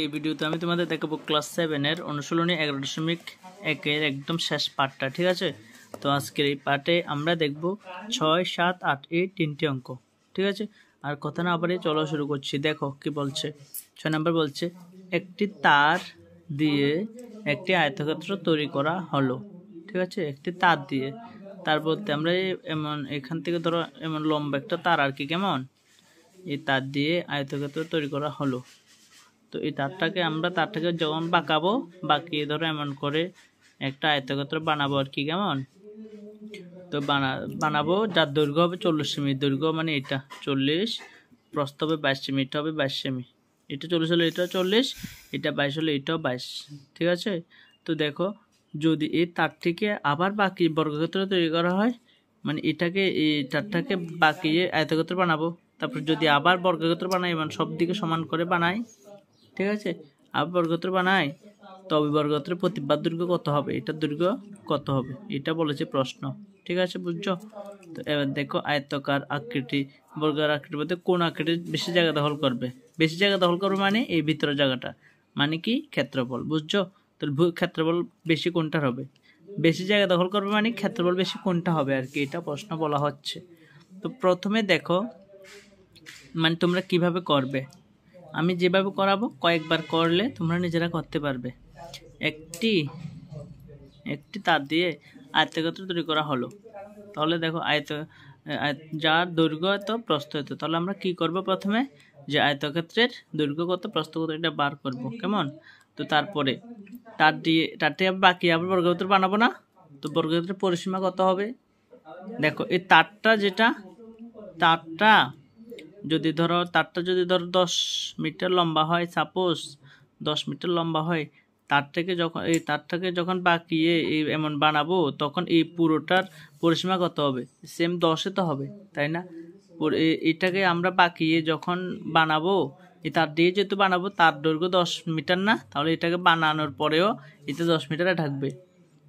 এই ভিডিওতে আমি তোমাদের দেখাবো ক্লাস 7 এর অনুশীলনী 11.1 এর একদম শেষ পার্টটা। ঠিক আছে, তো আজকের এই পার্টে আমরা দেখব 6, 7, 8 এই তিনটি অঙ্ক। ঠিক আছে, আর কথা না বাড়িয়ে চলো শুরু করছি। দেখো কি বলছে। 6 নম্বর বলছে একটি তার দিয়ে একটি আয়তক্ষেত্র তৈরি করা হলো। ঠিক আছে, একটি তার দিয়ে, তার বলতে আমরা এমন এখান থেকে ধরো এমন লম্বা একটা তার আর কি, কেমন এই তার দিয়ে আয়তক্ষেত্র তৈরি করা হলো। তো এই তারটাকে যখন বাঁকাবো, বাঁকিয়ে ধরো এমন করে একটা আয়তক্ষেত্র বানাবো আর কি, কেমন। তো বানাবো যার দৈর্ঘ্য হবে 40 সেমি। দৈর্ঘ্য মানে এটা 40, প্রস্থ হবে 22 সেমি, এটা হবে 22 সেমি। এটা 40 হলে এটা 40, এটা 22 হলে এটাও 22। ঠিক আছে, তো দেখো যদি এই তারটিকে আবার বাকি বর্গক্ষেত্র তৈরি করা হয়, মানে এটাকে এই তারটাকে বাঁকিয়ে আয়তক্ষেত্র বানাবো, তারপর যদি আবার বর্গক্ষেত্র বানাই, মানে সব দিকে সমান করে বানাই, ঠিক আছে, আবার বর্গক্ষেত্র বানাই, তবে বর্গক্ষেত্রের প্রতিবার দৈর্ঘ্য কত হবে, এটার দৈর্ঘ্য কত হবে, এটা বলেছে প্রশ্ন। ঠিক আছে, বুঝছো? তো এবার দেখো আয়তাকার আকৃতি, বর্গাকার আকৃতির মধ্যে কোন আকৃতি বেশি জায়গা দখল করবে। বেশি জায়গা দখল করবে মানে এই ভিতরের জায়গাটা, মানে কি ক্ষেত্রফল। বুঝছো? তাহলে ক্ষেত্রফল বেশি কোনটার হবে, বেশি জায়গা দখল করবে মানে ক্ষেত্রফল বেশি কোনটা হবে আর কি, এটা প্রশ্ন বলা হচ্ছে। তো প্রথমে দেখো মানে তোমরা কিভাবে করবে, আমি যেভাবে করাবো কয়েকবার করলে তোমরা নিজেরা করতে পারবে। একটি তার দিয়ে আয়তক্ষেত্র তৈরি করা হলো, তাহলে দেখো যার দৈর্ঘ্য এত প্রস্থ এত, তাহলে আমরা কি করব প্রথমে, যে আয়তক্ষেত্রের দৈর্ঘ্য কত প্রস্থ কত এটা বার করব, কেমন। তো তারপরে তারটি বাকি আবার বর্গক্ষেত্র বানাবো না, তো বর্গক্ষেত্রের পরিসীমা কত হবে। দেখো এই তারটা যদি ধরো 10 মিটার লম্বা হয়, সাপোজ 10 মিটার লম্বা হয়, তারটাকে যখন বাঁকিয়ে এমন বানাবো, তখন এই পুরোটার পরিসীমা কত হবে, সেম 10 তো হবে, তাই না। এটাকে আমরা বাঁকিয়ে যখন বানাবো, এই তার দিয়ে যেহেতু বানাবো, তার দৈর্ঘ্য 10 মিটার না, তাহলে এটাকে বানানোর পরেও এটা 10 মিটারে থাকবে।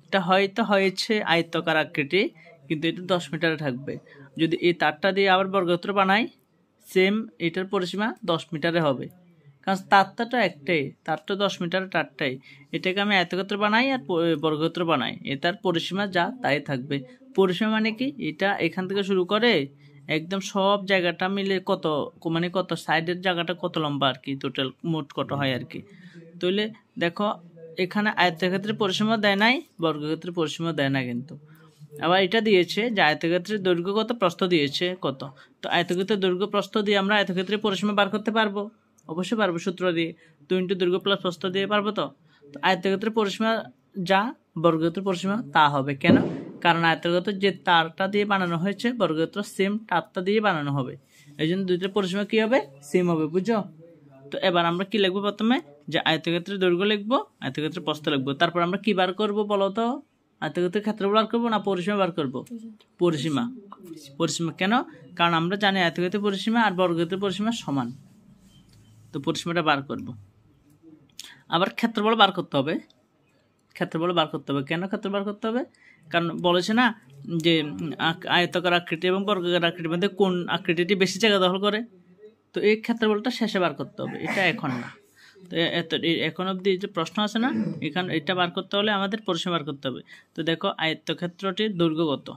এটা হয়তো হয়েছে আয়তাকার আকৃতি, কিন্তু এটা 10 মিটারে থাকবে। যদি এই তারটা দিয়ে আবার বর্গক্ষেত্র বানাই, সেম এটার পরিসীমা 10 মিটারে হবে, কারণ তারটা তো একটাই, তার তো 10 মিটারের তারটাই। এটাকে আমি আয়তক্ষেত্র বানাই আর বর্গক্ষেত্র বানাই, এটার পরিসীমা যা তাই থাকবে। পরিসীমা মানে কি, এটা এখান থেকে শুরু করে একদম সব জায়গাটা মিলে কত, মানে কত সাইডের জায়গাটা কত লম্বা আর কি, টোটাল মোট কত হয় আর কি। তাহলে দেখো এখানে আয়তক্ষেত্রের পরিসীমা দেয় নাই, বর্গক্ষেত্রের পরিসীমা দেয় না কিন্তু। আবার এটা দিয়েছে যে আয়তক্ষেত্রের দৈর্ঘ্য কত, প্রস্থ দিয়েছে কত। তো আয়তক্ষেত্রের দৈর্ঘ্য প্রস্থ দিয়ে আমরা আয়তক্ষেত্রের পরিসীমা বার করতে পারবো, অবশ্যই পারবো, সূত্র দিয়ে 2 × দৈর্ঘ্য প্লাস প্রস্থ দিয়ে পারবো। তো আয়তক্ষেত্রের পরিসীমা যা, বর্গক্ষেত্রের পরিসীমা তা হবে। কেন? কারণ আয়তক্ষেত্র যে তারটা দিয়ে বানানো হয়েছে, বর্গক্ষেত্র সেম তারটা দিয়ে বানানো হবে, এই জন্য দুইটার পরিসীমা কি হবে, সেম হবে। বুঝছো? তো এবার আমরা কি লিখবো, প্রথমে যে আয়তক্ষেত্রের দৈর্ঘ্য লিখবো, আয়তক্ষেত্রের প্রস্থ লিখবো, তারপর আমরা কি বার করবো বলো তো, আয়তক্ষেত্রের ক্ষেত্রফল বার করবো না পরিসীমা বার করবো? পরিসীমা কেন? কারণ আমরা জানি আয়তক্ষেত্রের পরিসীমা আর বর্গক্ষেত্রের পরিসীমা সমান, তো পরিসীমাটা বার করব। আবার ক্ষেত্রফল বার করতে হবে, কেন ক্ষেত্রফল বার করতে হবে, কারণ বলেছে না যে আয়তাকার আকৃতি এবং বর্গাকার আকৃতির মধ্যে কোন আকৃতিটি বেশি জায়গা দখল করে। তো এই ক্ষেত্রফলটা শেষে বার করতে হবে, এটা এখন না। তো এখন অবধি যে প্রশ্ন আছে না, এখানে এটা বার করতে হলে আমাদের পরিসীমা বার করতে হবে। তো দেখো আয়তক্ষেত্রটির দৈর্ঘ্য কত,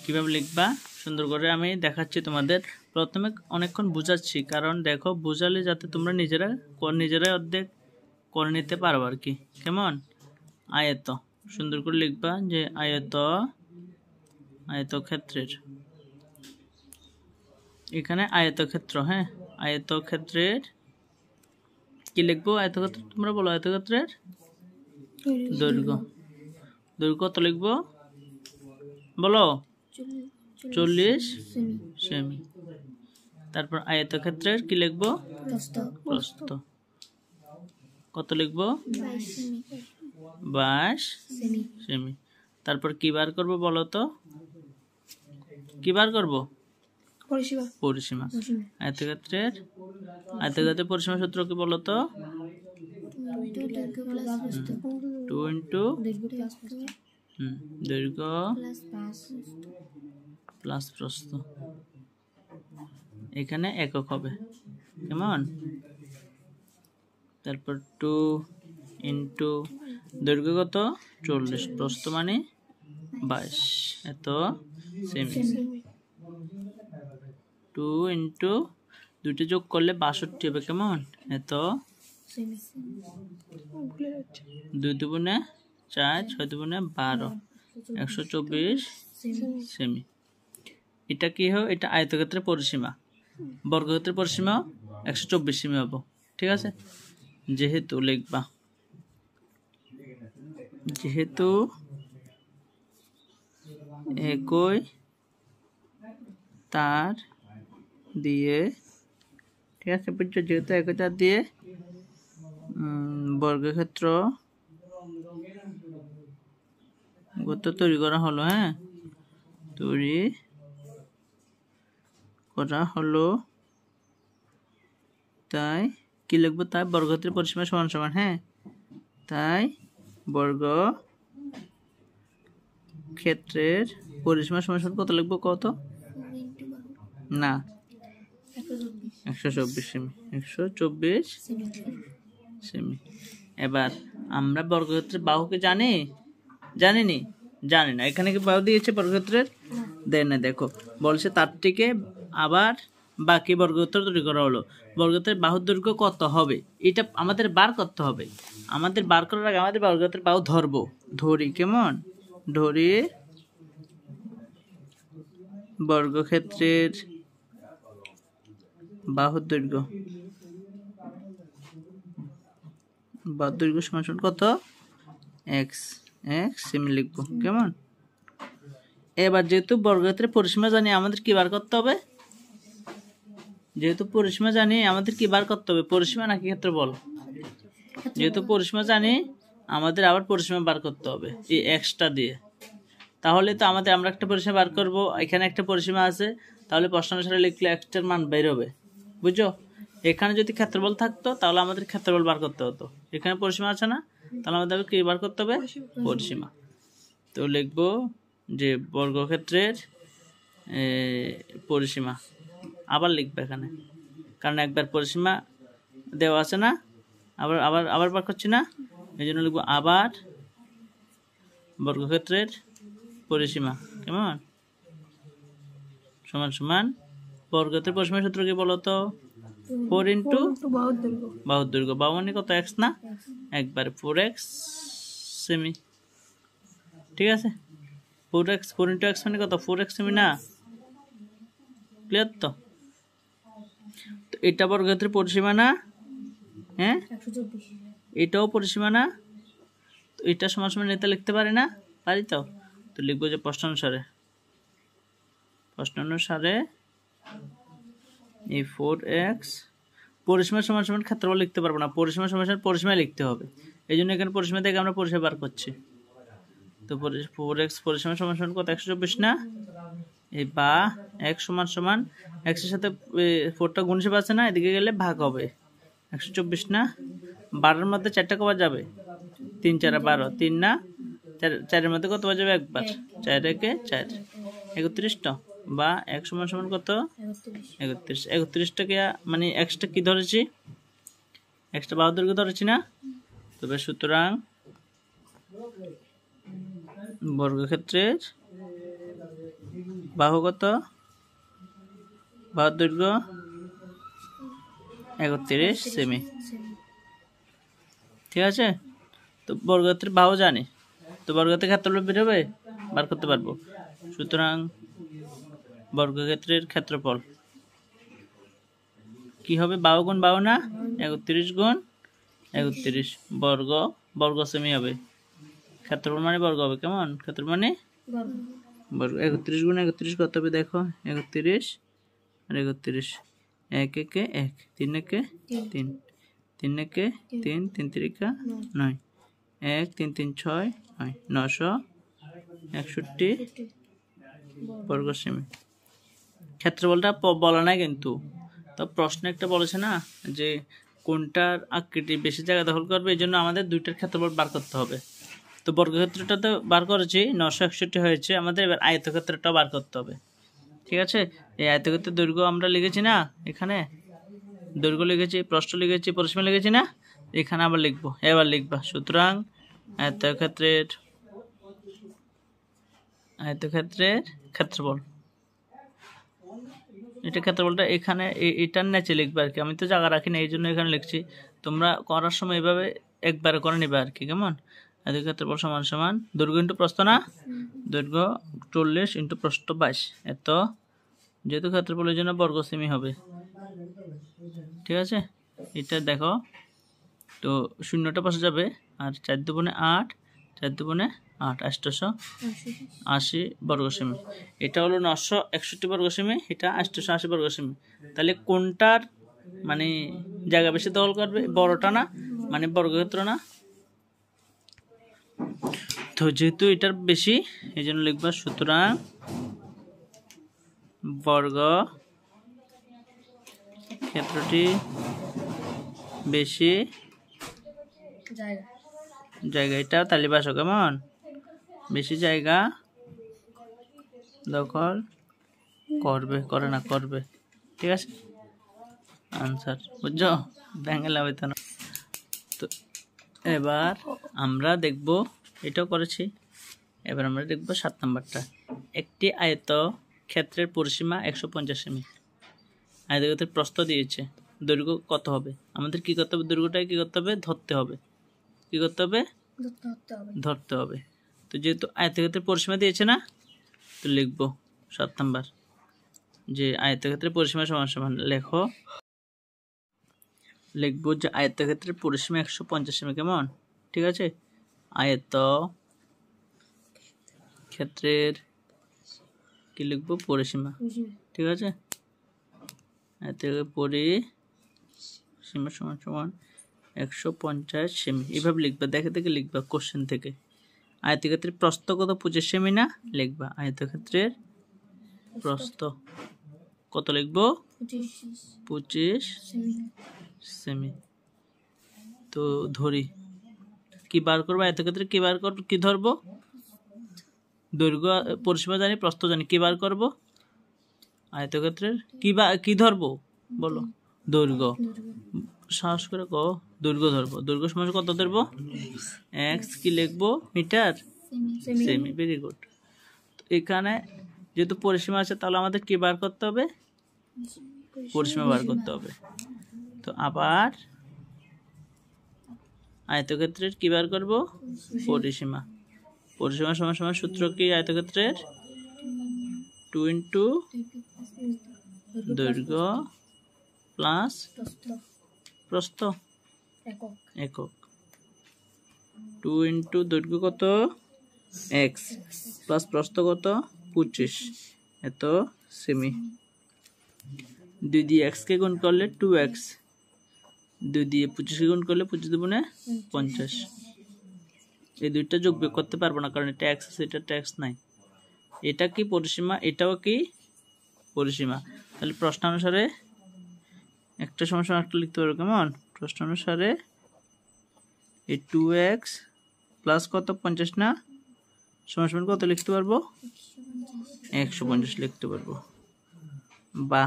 কিভাবে লিখবা সুন্দর করে আমি দেখাচ্ছি তোমাদের। প্রথমে অনেকক্ষণ বুঝাচ্ছি, কারণ দেখো বুঝালে যাতে তোমরা নিজেরাই অর্ধেক করে নিতে পারো আর কি, কেমন। আয়ত সুন্দর করে লিখবা যে আয়তক্ষেত্রের, এখানে আয়তক্ষেত্র, হ্যাঁ আয়তক্ষেত্রের কি লিখবো, আয়তক্ষেত্র তোমরা বলো, আয়তক্ষেত্রের দৈর্ঘ্য কত লিখবো বলো, 40 সেমি। তারপর আয়তক্ষেত্রের কি লিখবো, প্রস্থ কত লিখবো, 22 সেমি। তারপর কি বার করবো বলো তো, কি বার করবো, পরিসীমা। আয়তক্ষেত্রের পরিসীমা সূত্র কি বলো তো, 2 দৈর্ঘ্য প্লাস প্রস্থ, এখানে একক হবে, কেমন। তারপর 2 ইন্টু দৈর্ঘ্য কত 40, প্রস্থ মানে 22, এত সেমি। 2 ইন্টু দুইটা যোগ করলে 62 হবে, কেমন এত 2 দুগুণে 4, 6 দুগুণে 12, 124 সেমি। এটা কি হয়, এটা আয়তক্ষেত্রের পরিসীমা, বর্গক্ষেত্রের পরিসীমা 124 সেমি হবো। ঠিক আছে, যেহেতু লিখবা, যেহেতু একই তার দিয়ে, ঠিক আছে বুঝছো, যেহেতু একই তার দিয়ে বর্গক্ষেত্র গত তৈরি করা হলো, হ্যাঁ তৈরি করা হলো, তাই কি লিখবো, তাই বর্গক্ষেত্রের পরিসীমা সমান সমান, হ্যাঁ তাই বর্গ ক্ষেত্রের পরিসীমা সমান সমান কত লিখবো, কত না 124 সেমি, 124 সেমি। এবার আমরা বর্গক্ষেত্রের বাহুকে জানি, জানিনি, জানি না। এখানে কি বাহু দিয়েছে বর্গক্ষেত্রের, দেয় না। দেখো বলছে তার থেকে আবার বাকি বর্গক্ষেত্র তৈরি করা হলো, বর্গক্ষেত্রের বাহুর দৈর্ঘ্য কত হবে এটা আমাদের বার করতে হবে। আমাদের বার করার আগে আমাদের বর্গক্ষেত্রের বাহু ধরবো, ধরি, কেমন ধরি বর্গক্ষেত্রের বাহুর দৈর্ঘ্য, বাহুর দৈর্ঘ্য সমান সমান কত x সেমি লিখবো, কেমন। এবার যেহেতু বর্গক্ষেত্রের পরিসীমা জানি, আমাদের কি বার করতে হবে, যেহেতু পরিসীমা জানি আমাদের কি বার করতে হবে, পরিসীমা নাকি ক্ষেত্রফল, যেহেতু পরিসীমা জানি আমাদের আবার পরিসীমা বার করতে হবে এই এক্সটা দিয়ে। তাহলে তো আমাদের, আমরা একটা পরিসীমা বার করব, এখানে একটা পরিসীমা আছে, তাহলে প্রশ্ন অনুসারে লিখলে এক্সটার মান বের হবে, বুঝছো। এখানে যদি ক্ষেত্রফল থাকতো তাহলে আমাদের ক্ষেত্রফল বার করতে হতো, এখানে পরিসীমা আছে না, তাহলে আমাদের কি বার করতে হবে, পরিসীমা। তো লিখবো যে বর্গক্ষেত্রের পরিসীমা, আবার লিখবে এখানে, কারণ একবার পরিসীমা দেওয়া আছে না, আবার আবার আবার বার করছি না, এই জন্য লিখবো আবার বর্গক্ষেত্রের পরিসীমা, কেমন সমান সমান বর্গক্ষেত্রের পরিসীমার সূত্র কি বলতো, 4 ইন্টু বাহুর দৈর্ঘ্য, বাহু মানে কত x না, একবার 4x সেমি। ঠিক আছে, 4 ইন্টু x মানে কত 4x সেমি না, ক্লিয়ার তো। এটা বর্গক্ষেত্রের পরিসীমা না, হ্যাঁ এটাও পরিসীমা না, তো এটা সমান সমান এটা লিখতে পারি না, পারি তো। তো লিখবো যে প্রশ্ন অনুসারে এই 4x পরিসীমা সমান সমান ক্ষেত্রফল লিখতে পারবো না, পরিসীমা সমান সমান পরিসীমা লিখতে হবে, এই জন্য এখানে পরিসীমা থেকে আমরা পরিসীমা বার করছি। তো 4x পরিসীমা সমান সমান কত 124 না, এই বা x সমান সমান x এর সাথে 4টা গুণ হিসেবে আছে না, এদিকে গেলে ভাগ হবে, 124 না, 12 এর মধ্যে 4টা কবার যাবে, 3 4 12, 3 না 4 এর মধ্যে কতবার যাবে, একবার, 4 একে 4, 31টা, বা x সমান সমান কত 31, 31টাকে মানে xটা কি ধরেছি, xটা বাহুর দৈর্ঘ্য ধরেছি না। তবে সুতরাং বর্গক্ষেত্রের বাহু কত, বাহুর দৈর্ঘ্য 31 সেমি। ঠিক আছে, তো বর্গক্ষেত্রের বাহু জানি, তো বর্গক্ষেত্রের ক্ষেত্রফল বের হবে, বার করতে পারবো। সুতরাং বর্গক্ষেত্রের ক্ষেত্রফল কি হবে, বাহু গুণ বাহু না, 31 গুণ 31 বর্গ সেমি হবে, ক্ষেত্রফল মানে বর্গ হবে, কেমন ক্ষেত্রফল মানে বর্গ। 31 গুণ 31 কত হবে দেখো, 31 আর 31, 1 একে 1, 3 একে 3, 3 একে 3, 3 3 9, 1 3 3 6 9, 961 বর্গ সেমি। ক্ষেত্রফলটা বলা নাই কিন্তু, তো প্রশ্নে একটা বলেছে না যে কোনটার আকৃতি বেশি জায়গা দখল করবে, এই জন্য আমাদের দুইটার ক্ষেত্রফল বার করতে হবে। তো বর্গক্ষেত্রটা তো বার করেছি, 961 হয়েছে, আমাদের এবার আয়তক্ষেত্রটাও বার করতে হবে। ঠিক আছে, এই আয়তক্ষেত্রের দৈর্ঘ্য আমরা লিখেছি না, এখানে দৈর্ঘ্য লিখেছি, প্রস্থ লিখেছি, পরিসীমা লিখেছি না, এখানে আবার লিখবো, এবার লিখবা। সুতরাং আয়তক্ষেত্রের ক্ষেত্রফল, এটা ক্ষেত্রফলটা এখানে এটার নিচে লিখবে আর কি। আমি তো জায়গা রাখি না, এই জন্য এখানে লিখছি। তোমরা করার সময় এইভাবে একবার করে নিবে আর কি, কেমন? আয়তক্ষেত্রের ক্ষেত্রফল সমান সমান দৈর্ঘ্য ইন্টু প্রস্থ না, দৈর্ঘ্য 40 ইন্টু প্রস্থ 22, এত। যেহেতু ক্ষেত্রফলের জন্য বর্গ সেমি হবে, ঠিক আছে? এটা দেখো তো, শূন্যটা পাশে যাবে, আর 4 দুগুণে 8, 4 দুগুণে 8, 880 বর্গ সেমি। এটা হলো 961 বর্গ সেমি, এটা 880 বর্গ সেমি। তাহলে কোনটার মানে জায়গা বেশি দখল করবে? বড়টা না, মানে বর্গক্ষেত্র না। তো যেহেতু এটার বেশি, এই জন্য লিখবা সুতরাং বর্গ ক্ষেত্রটি বেশি জায়গা, এটা তালি বাসো, কেমন? বেশি জায়গা দখল করবে, করে না করবে, ঠিক আছে? আনসার বুঝছো? ব্যাঙ্গালা হইতো না। তো এবার আমরা দেখব, এটাও করেছি। এবার আমরা দেখব 7 নম্বরটা। একটি আয়ত ক্ষেত্রের পরিসীমা 150 সেমি। আয়তক্ষেত্রের প্রস্থ দিয়েছে, দৈর্ঘ্য কত হবে? আমাদের কি করতে হবে? দৈর্ঘ্যটাকে কি করতে হবে? ধরতে হবে। কি করতে হবে? ধরতে হবে। তো যেহেতু আয়তক্ষেত্রের পরিসীমা দিয়েছে না, তো লিখব 7 নম্বর যে আয়তক্ষেত্রের পরিসীমা সমান সমান, লেখো, লিখবো যে আয়তক্ষেত্রের পরিসীমা 150 সেমি, কেমন? ঠিক আছে? আয়ত ক্ষেত্রের কি লিখবো? পরিসীমা, ঠিক আছে? আয়তক্ষেত্রের পরিসীমা সমান সমান 150 সেমি, এইভাবে লিখবা। দেখে দেখে লিখবা কোশ্চেন থেকে। আয়তক্ষেত্রের প্রস্থ কত? 25 সেমি না, লিখবা আয়তক্ষেত্রের প্রস্থ কত, লিখবো 25 সেমি। তো ধরি, কি বার করবো? আয়তক্ষেত্রে কি বার করবো? কি ধরবো? দৈর্ঘ্য পরিসীমা জানি, প্রস্থ জানি, কি বার করবো? আয়তক্ষেত্রের কি ধরবো বলো? দৈর্ঘ্য। সাহস করে কো, দৈর্ঘ্য ধরবো। দৈর্ঘ্য সমান কত ধরবো? এক্স কি লিখবো? মিটার সেমি। Very good. এখানে যেহেতু পরিসীমা আছে, তাহলে আমাদের কি বার করতে হবে? পরিসীমা বার করতে হবে। তো আবার আয়তক্ষেত্রের কি বার করবো? পরিসীমা। পরিসীমা সমান সমান সূত্র কি আয়তক্ষেত্রের? 2 ইন্টু দৈর্ঘ্য প্লাস প্রস্থ একক। 2 ইন্টু দৈর্ঘ্য কত? এক্স প্লাস প্রস্থ কত? 25, এত সেমি। 2 দিয়ে এক্স কে গুণ করলে 2x, 2 দিয়ে 25 কে গুণ করলে 25 দুগুণে 50। এই দুইটা যোগ বিয়োগ করতে পারবো না, কারণ এটা এক্স আছে, এটা এক্স নাই। এটা কি পরিসীমা, এটাও কি পরিসীমা। তাহলে প্রশ্ন অনুসারে একটা সমস্যা একটা লিখতে পারবো, কেমন? প্রশ্ন অনুসারে এই 2x প্লাস কত? 50 না, সমান সমান কত লিখতে পারবো? 150 লিখতে পারবো। বা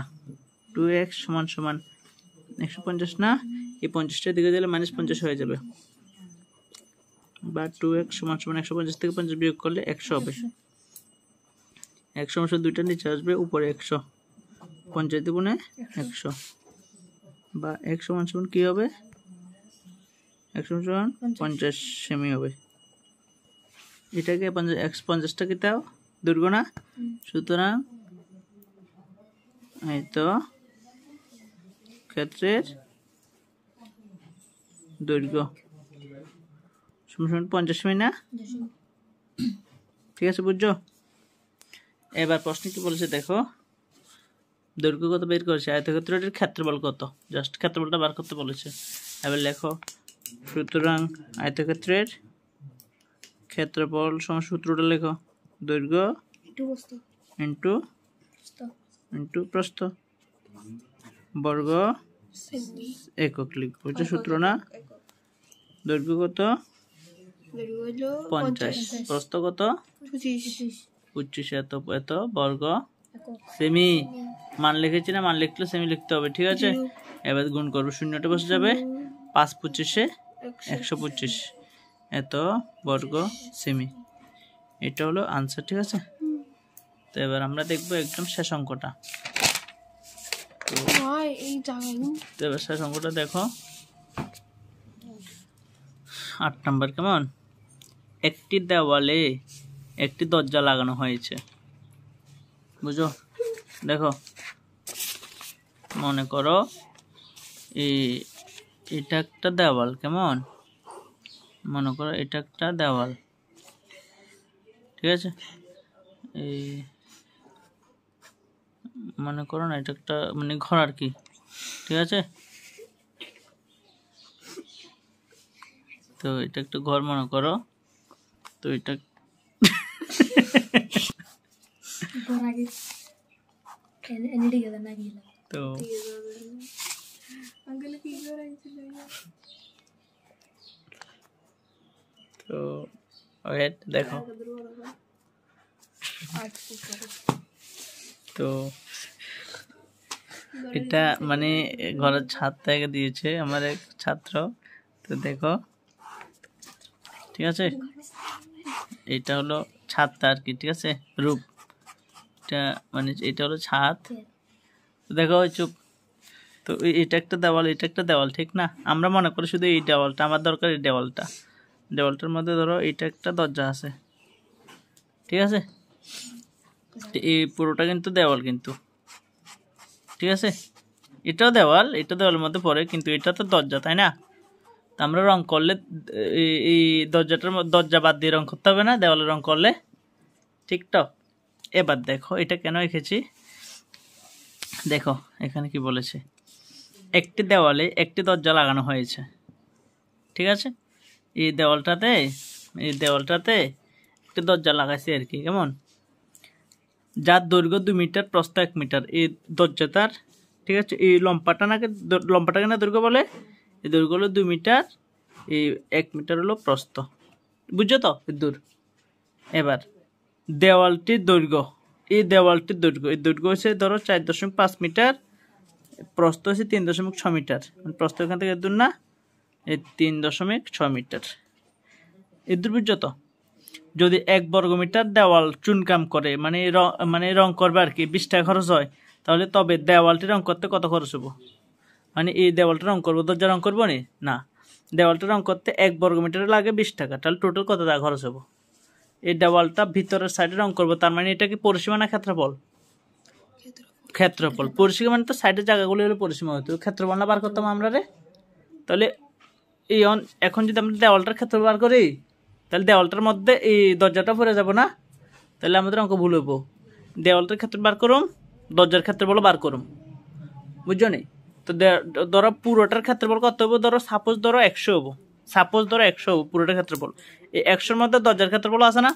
2x সমান সমান 150 না, এই 50টার দিকে দিলে -50 হয়ে যাবে। বা 2x সমান সমান 150 থেকে 50 বিয়োগ করলে 100 হবে। 100 দুইটা নিচে আসবে, উপরে 100, 50 দুগুণে 100। বা x সমান সমান কি হবে? x সমান 50 সেমি হবে। এটাকে 50টা কি তাও দৈর্ঘ্য না? সুতরাং আয়তক্ষেত্রের দৈর্ঘ্য সমান 50 সেমি না? ঠিক আছে, বুঝছো? এবার প্রশ্ন কি বলেছে দেখো, দৈর্ঘ্য কত বের করেছে, আয়তক্ষেত্রের ক্ষেত্রফল কত, জাস্ট ক্ষেত্রফলটা বার করতে বলেছে। এবার লেখো, সুতরাং আয়তক্ষেত্রের ক্ষেত্রফল সমান, সূত্রটা লেখো, দৈর্ঘ্য ইন্টু প্রস্থ বর্গ একক লিখবো। এটা সূত্র না? দৈর্ঘ্য কত? 50, প্রস্থ কত? 25, এত বর্গ সেমি। মান লিখেছি না, মান লিখলে সেমি লিখতে হবে, ঠিক আছে? এবার গুণ করবো, শূন্যটা বসে যাবে, 5 25-এ 125 এত বর্গ সেমি। এটা হলো আনসার, ঠিক আছে। তো এবার আমরা দেখবো একদম শেষ অঙ্কটা। তো এবার শেষ অঙ্কটা দেখো, 8 নাম্বার। কেমন? একটি দেওয়ালে একটি দরজা লাগানো হয়েছে, বুঝো? দেখো, মনে করো এটা একটা দেওয়াল। কেমন? মনে করো এটা একটা দেওয়াল, ঠিক আছে। এই মনে করো না, এটা একটা মানে ঘর আর কি, ঠিক আছে। তো এটা একটা ঘর মনে করো। তো এটা তো তো ওয়েট দেখো, তো এটা মানে ঘরের ছাদ থেকে দিয়েছে আমার এক ছাত্র। তো দেখো, ঠিক আছে, এটা হলো ছাদটা আর কি, ঠিক আছে, রূপ এটা মানে এটা হলো ছাদ। দেখো চুপ। তো এটা একটা দেওয়াল, এটা একটা দেওয়াল, ঠিক না? আমরা মনে করি শুধু এই দেওয়ালটা আমার দরকার, এই দেওয়ালটার মধ্যে ধরো এটা একটা দরজা আছে, ঠিক আছে। এই পুরোটা কিন্তু দেওয়াল, কিন্তু ঠিক আছে, এটাও দেওয়াল, এটা দেওয়ালের মধ্যে পড়ে, কিন্তু এটা তো দরজা, তাই না? তো আমরা রং করলে এই দরজা বাদ দিয়ে রং করতে হবে না দেওয়ালে রং করলে, ঠিক তো? এবার দেখো এটা কেন এঁকেছি, দেখো এখানে কি বলেছে, একটি দেওয়ালে একটি দরজা লাগানো হয়েছে, ঠিক আছে। এই দেওয়ালটাতে একটি দরজা লাগাইছে আর কি। কেমন? যার দৈর্ঘ্য 2 মিটার, প্রস্থ 1 মিটার। এই দরজাটার, ঠিক আছে, এই লম্বাটাকে না দৈর্ঘ্য বলে, এই দৈর্ঘ্য হলো 2 মিটার, এই 1 মিটার হলো প্রস্থ, বুঝছো তো? দূর। এবার দেওয়ালটির দৈর্ঘ্য, এই দৈর্ঘ্য হচ্ছে ধরো 4.5 মিটার, প্রস্থ হচ্ছে 3.6 মিটার, প্রস্থ এখান থেকে দূর না, এই 3.6 মিটার, দূর, বুঝছো তো? যদি 1 বর্গমিটার দেওয়াল চুনকাম করে, মানে রং করবে আর কি, 20 টাকা খরচ হয়, তাহলে তবে দেওয়ালটি রং করতে কত খরচ হবো? মানে এই দেওয়ালটা রং করবো, দরজা রং করবো না, দেওয়ালটা রং করতে 1 বর্গমিটারে লাগে 20 টাকা, তাহলে টোটাল কত টাকা খরচ হবো? এই দেওয়ালটা ভিতরের সাইডে রং করবো, তার মানে এটা কি পরিসীমা না ক্ষেত্রফল? ক্ষেত্রফল। পরিসীমা মানে তো সাইডের জায়গাগুলো হলো পরিসীমা, হতো ক্ষেত্রফল না বার করতাম আমরা রে। তাহলে এখন যদি আমরা দেওয়ালটার ক্ষেত্রফল বার করি, তাহলে দেওয়ালটার মধ্যে এই দরজাটা পড়ে যাব না, তাহলে আমাদের অঙ্ক ভুল হইব। দেওয়ালটার ক্ষেত্রে বার করুম, দরজার ক্ষেত্রফল বার করুম, বুঝছো নি? তো ধরো পুরোটার ক্ষেত্রফল কত হবো, ধরো সাপোজ ধরো 100 হবো, পুরোটার ক্ষেত্রফল। এই 100-র মধ্যে দরজার ক্ষেত্রফল আছে না,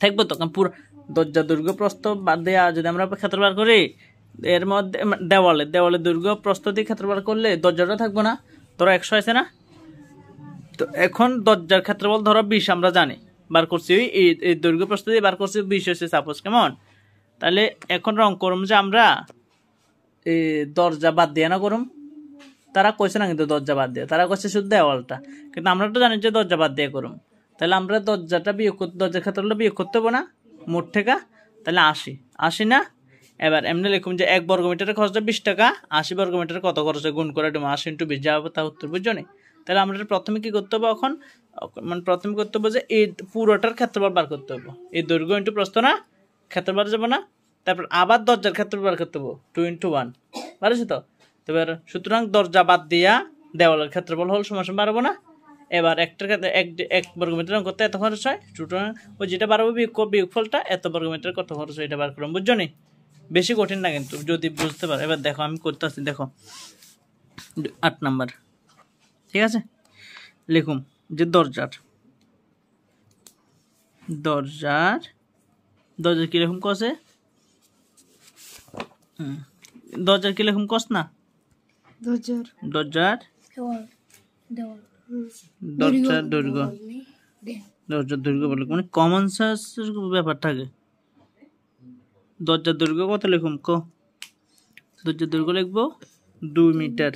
থাকবো তো? কারণ পুরো দরজা দৈর্ঘ্য প্রস্থ বাদ দেওয়া যদি আমরা ক্ষেত্র বার করি, এর মধ্যে দেওয়ালে দৈর্ঘ্য প্রস্থ দিয়ে ক্ষেত্র বার করলে দরজাটা থাকবো না, ধরো 100 আছে না। তো এখন দরজার ক্ষেত্রফল ধরো 20 আমরা জানি, বার করছি এই দৈর্ঘ্য প্রস্থ দিয়ে বার করছি 20 হচ্ছে সাপোজ। কেমন? তাহলে এখন রং করুম যে আমরা এই দরজা বাদ দিয়ে না করুম, তারা কইছে না কিন্তু দরজা বাদ দিয়ে, তারা কইছে শুধু দেওয়ালটা, কিন্তু আমরা তো জানি যে দরজা বাদ দিয়ে করুম। তাহলে আমরা দরজার ক্ষেত্রফলটা বিয়োগ করতে হবো না মোট থেকে, তাহলে 80 না। এবার এমনি লিখুম যে 1 বর্গমিটারের খরচটা 20 টাকা, 80 বর্গমিটারে কত খরচ হয় গুণ করে 80 × 20 যা হবে তা উত্তর, বুঝছো নি? তাহলে আমরা প্রথমে কি করতে হবে, এখন মানে প্রথমে করতে হবে যে এই পুরোটার ক্ষেত্রফল বার করতে হবে, এই দৈর্ঘ্য ইন্টু প্রস্থ না, ক্ষেত্রফল যাবো না, তারপর আবার দরজার ক্ষেত্রফল বার করতে হবে 2 × 1, পারছি তো? এবার সুতরাং দরজা বাদ দিয়া দেওয়ালের ক্ষেত্রফল হল সমান বাড়াবো না। এবার একটার ক্ষেত্রে 1 বর্গমিটার রং করতে এত খরচ হয়, সুতরাং ওই যেটা বাড়াবো বিয়োগফলটা এত বর্গমিটার কত খরচ হয় এটা বার করলাম, বুঝছো নি? বেশি কঠিন না কিন্তু যদি বুঝতে পারো। এবার দেখো আমি করতে আসছি, দেখো 8 নাম্বার, ঠিক আছে, লিখুম যে দরজার কিরকম কষে, দরজার কিরকম কষ না, দরজার দৈর্ঘ্য বলে মানে কমন সেন্সের ব্যাপার থাকে। দরজার দৈর্ঘ্য কত লিখুম দরজার দৈর্ঘ্য লিখবো 2 মিটার,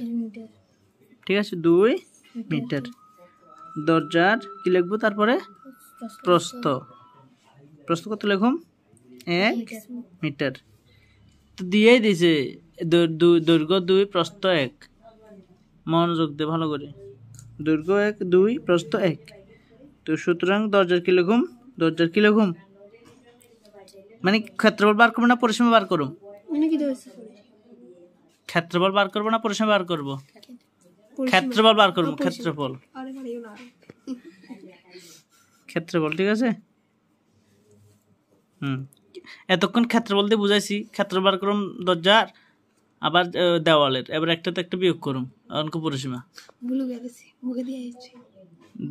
ঠিক আছে, 2 মিটার। দরজার কি লিখবো তারপরে? প্রস্থ। প্রস্থ কত লিখুম? 1 মিটার। তো দিয়েই দিছে দৈর্ঘ্য 2 প্রস্থ 1। মনোযোগ দে ভালো করে। দৈর্ঘ্য 1 2 প্রস্থ 1। তো সুতরাং দরজার কি লিখুম? দরজার কি লিখুম? মানে ক্ষেত্রফল বার করবো না পরিসীমা বার করুম? ক্ষেত্রফল বার করবো না পরিসীমা বার করবো? ক্ষেত্রফল বার করবো। ক্ষেত্রফল, ক্ষেত্রফল, ঠিক আছে। এতক্ষণ ক্ষেত্রফল দিয়ে বুঝাইছি। ক্ষেত্রফল বার করুম দরজার, আবার দেওয়ালের। এবার একটা তো একটা বিয়োগ করুম, অঙ্ক পরিসীমা।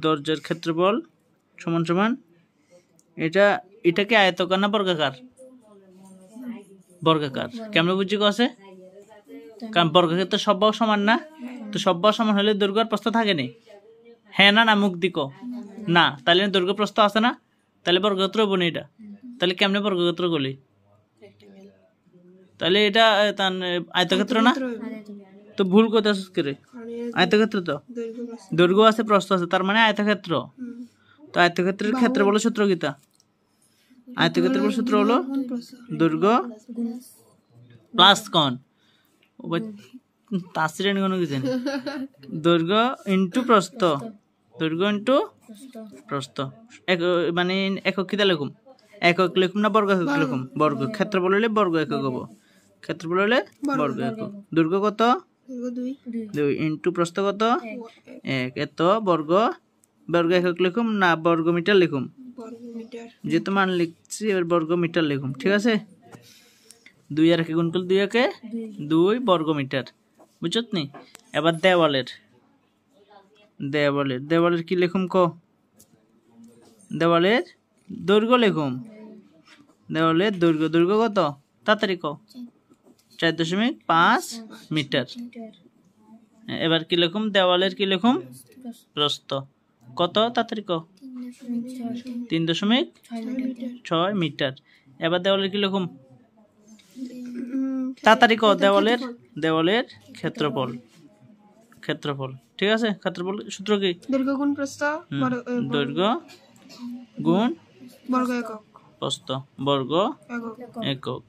দরজার ক্ষেত্রফল সমান সমান এটা কি আয়তাকার না বর্গাকার? বর্গাকার। কেমন বুঝছি কছে? কারণ বর্গাকার তো সব সমান না। তো সব সমান হলে দৈর্ঘ্য আর প্রস্থ থাকে নি? হ্যাঁ না মুখ দিকো না, তাহলে দৈর্ঘ্য প্রস্থ আছে না? তাহলে বর্গক্ষেত্র হবো না এটা। তাহলে কেমনে বর্গক্ষেত্র করলি? তাহলে এটা আয়তক্ষেত্র না? তো ভুল কথা করে। আয়তক্ষেত্র তো দৈর্ঘ্য আছে প্রস্থ আছে, তার মানে আয়তক্ষেত্র। তো আয়তক্ষেত্রের ক্ষেত্রফলের সূত্র কিটা? আয়তক্ষেত্রের সূত্র হলো দৈর্ঘ্য প্লাস কোণ দৈর্ঘ্য ইন্টু প্রস্থ। দৈর্ঘ্য ইন্টু প্রস্থ। মানে একক কিতা লিখুম? একক লিখুম না বর্গ একক লিখুম? বর্গ। ক্ষেত্রফল হলে বর্গ একক হবো। ক্ষেত্রফল হলে বর্গ একক। দৈর্ঘ্য কত? 2 ইন্টু প্রস্থ কত? 1। এত বর্গ বর্গ একক লিখুম না বর্গ মিটার লিখুম? যেহেতু মান লিখছি এবার বর্গ মিটার লিখুম, ঠিক আছে। 2 আর 1 গুণ করলে 2 একে 2 বর্গ মিটার, বুঝছত নি? এবার দেওয়ালের দেওয়ালের দেওয়ালের কি লিখুম ক? দেওয়ালের দৈর্ঘ্য লিখুম। দেওয়ালের দৈর্ঘ্য কত? তাড়াতাড়ি ক। 4.5 মিটার। এবার কি লিখুম? দেওয়ালের কি লিখুম? প্রস্থ কত? তাড়াতাড়ি ক। 3.6 মিটার। এবার দেওয়ালের কি লিখুম? তাড়াতাড়ি ক। দেওয়ালের ক্ষেত্রফল। ক্ষেত্রফল, ঠিক আছে। ক্ষেত্রফল সূত্র কি? দৈর্ঘ্য গুণ প্রস্থ। দৈর্ঘ্য গুণ বর্গ একক প্রস্থ বর্গ একক।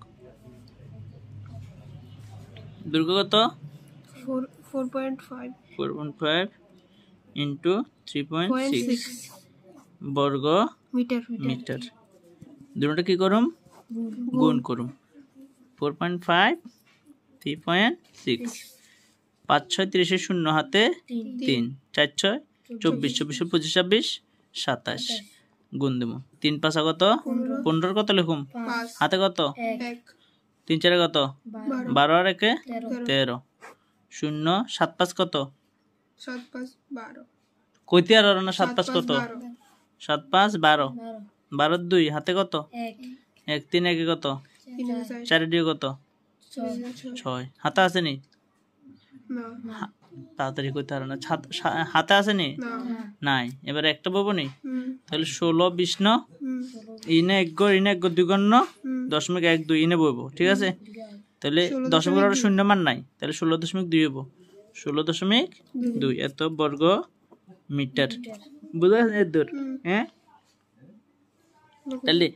দৈর্ঘ্য কত? 4.5 ইন্টু 3.6 বর্গ মিটার। দুটোটা কি করুম? গুণ করুম। 4.5 3.6 5 6 30 শূন্য হাতে 3 4 6 24 24 25 26 27 গুণ দেবো। 3 5 কত? 15 কত লিখুম? হাতে কত? 3 4 কত? 12 আর 1 13 0 7 5 কত? 7 5 12 কইতে আর না 7 5 কত? 7 5 12 12 2 হাতে কত? 1 3 1 কত? 4 2 কত? 6 হাতে আছে নি? তাড়াতাড়ি কইতে আর না। হাতে আছে নি? নাই। এবার একটা পাবো নি? তাহলে 16 20 ন ইনে 1 গড় ইনে 1 গড় 2 গড় ন 0.12 ইনে বইবো, ঠিক আছে। তাহলে দশমিক আর শূন্য মান নাই, তাহলে 16.2 হবো। 16.2 এত বর্গ মিটার। বুঝা দূর? হ্যাঁ। তাহলে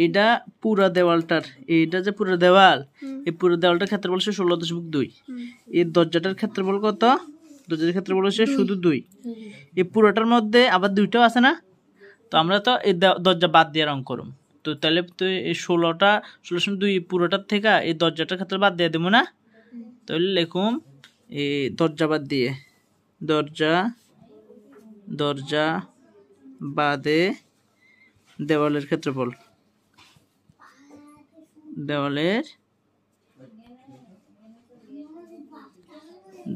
এটা পুরা দেওয়ালটার, এইটা যে পুরো দেওয়াল, এই পুরো দেওয়ালটার ক্ষেত্রফল 16.2। এই দরজাটার ক্ষেত্রফল কত? দরজার ক্ষেত্রফল হচ্ছে শুধু 2। এই পুরোটার মধ্যে আবার 2টাও আছে না? তো আমরা তো এই দরজা বাদ দিয়ে রং করুম। তো তাহলে তো এই 16.2 পুরোটার থেকে এই দরজাটার ক্ষেত্রে বাদ দিয়ে দেবো না? তাহলে লিখুম এই দরজা বাদ দিয়ে, দরজা বাদে দেওয়ালের ক্ষেত্রফল।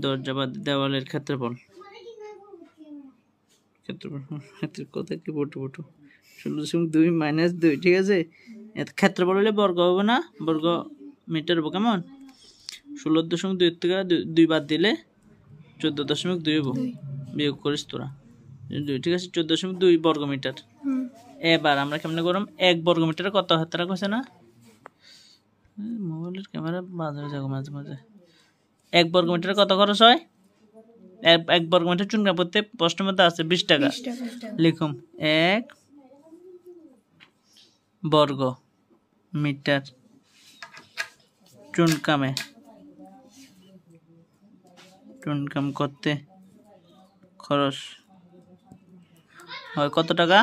দরজা বাদে দেওয়ালের ক্ষেত্রফল। কথা কি বটু 16.2 - 2, ঠিক আছে। ক্ষেত্রফল হলে বর্গ হবে না, বর্গ মিটার হবো। কেমন? 16.2 থেকে 2 বাদ দিলে 14.2 হবো। বিয়োগ করিস তোরা 2, ঠিক আছে। 14.2 বর্গ মিটার। এবার আমরা কেমনে করলাম? 1 বর্গ মিটার কত হয় তারা কইছে না? মোবাইলের ক্যামেরা বাজে যাগো মাঝে মাঝে। 1 বর্গ মিটার কত খরচ হয়? এক বর্গ মিটার চুনকাম করতে প্রশ্নের মধ্যে আছে 20 টাকা। লিখুন 1 বর্গ মিটার চুনকাম করতে খরচ হয় কত টাকা?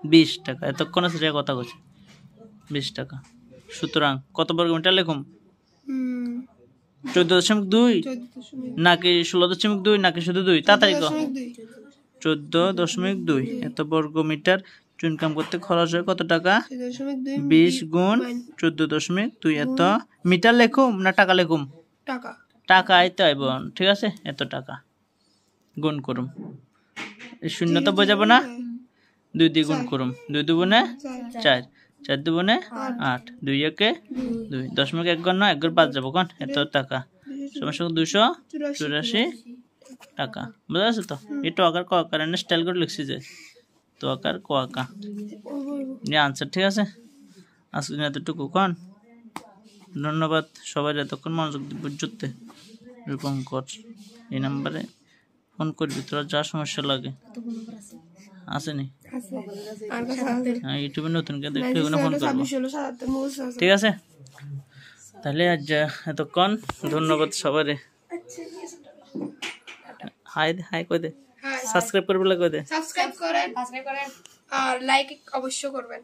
20 টাকা। এতক্ষণ সেটা কথা বলছে 20 টাকা। সুতরাং কত বর্গ মিটার লিখুন? 14.2 নাকি 16.2 নাকি শুধু 2? তাড়াতাড়ি কর। 14.2 এত বর্গ মিটার চুনকাম করতে খরচ হয় কত টাকা? 20 গুণ 14.2 এত মিটার লেখুম না টাকা লেখুম? টাকা আইতে আইব, ঠিক আছে? এত টাকা গুণ করুম, এই শূন্য তো বোঝাবো না, 2 দিয়ে গুণ করুম, 2 দুগুণে 4, 4 দুগুণে 8, 2 একে 2, 0.1 গণ 1 গড় 5 যাবো কোন এত টাকা সমস্যা 284 টাকা। বুঝা আছে তো? এটা আকার ক আকার এনে স্টাইল করে লিখছি যে তো আকার ক আকার এই আনসার, ঠিক আছে? আজকে এতটুকু কোন। ধন্যবাদ সবাই এতক্ষণ মনোযোগ বুঝতে। রূপঙ্কর এই নাম্বারে ফোন করবি তোরা যা সমস্যা লাগে। আসেনি ইউটিউবে নতুন কে দেখতে ফোন করবো, ঠিক আছে? তাহলে আজ এতক্ষণ ধন্যবাদ সবাই। হাই হাই কই দে, সাবস্ক্রাইব করবে কই দে, সাবস্ক্রাইব করেন আর লাইক অবশ্যই করবেন।